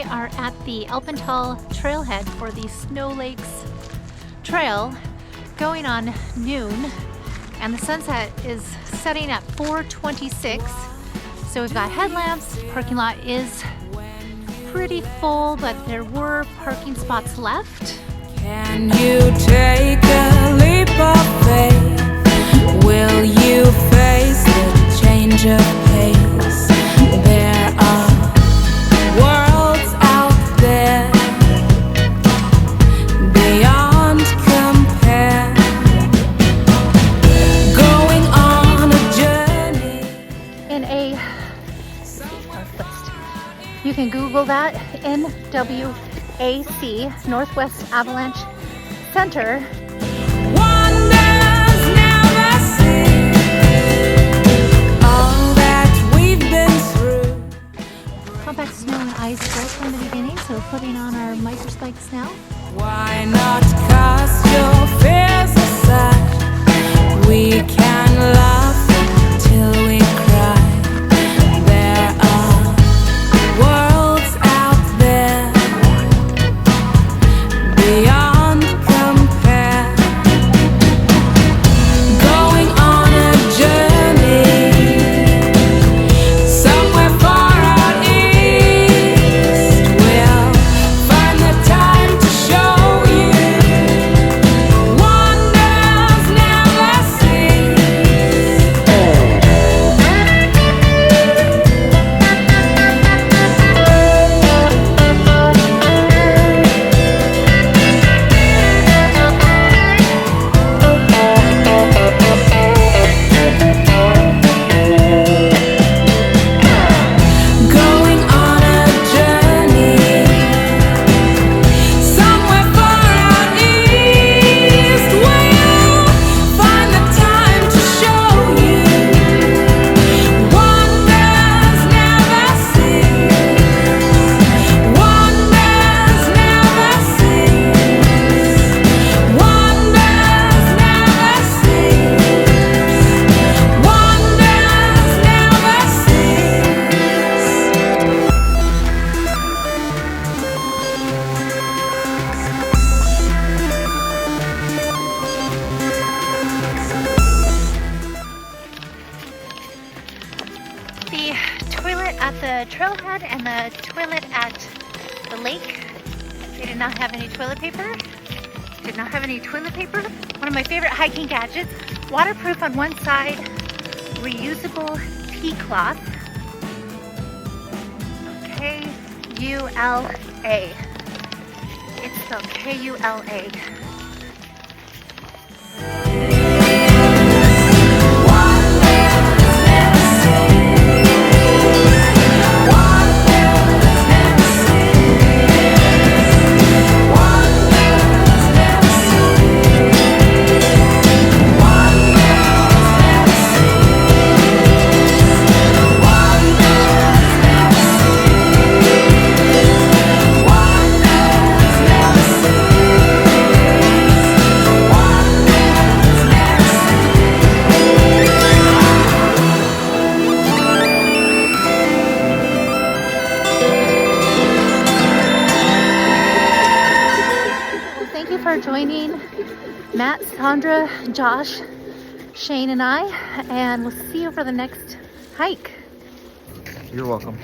We are at the Alpental trailhead for the Snow Lakes Trail, going on noon, and the sunset is setting at 4:26. So we've got headlamps. Parking lot is pretty full, but there were parking spots left. Can you take a leap of faith? Will you face the change of pace? There are worlds out there beyond compare. Going on a journey In a northwest. You can Google that, NWAC, Northwest Avalanche Center. wonders never cease. All that we've been through. Compact snow and ice right from the beginning, so we're putting on our micro spikes now. Why not cast your fears aside? We can laugh till we cry. There are worlds out there beyond compare. Going on a journey somewhere far out east. We'll find the time to show you wonders never cease. Going on a journey somewhere far out east. We'll find the time to show you wonders never cease. Wonders never cease. Wonders never cease. Wonders never cease. The toilet at the trailhead and the toilet at the lake, they did not have any toilet paper. Did not have any toilet paper. One of my favorite hiking gadgets, waterproof on one side, reusable pea cloth. K-U-L-A. It's spelled K-U-L-A. Thank you for joining Matt, Sandra, Josh, Shane, and I, and we'll see you for the next hike. You're welcome.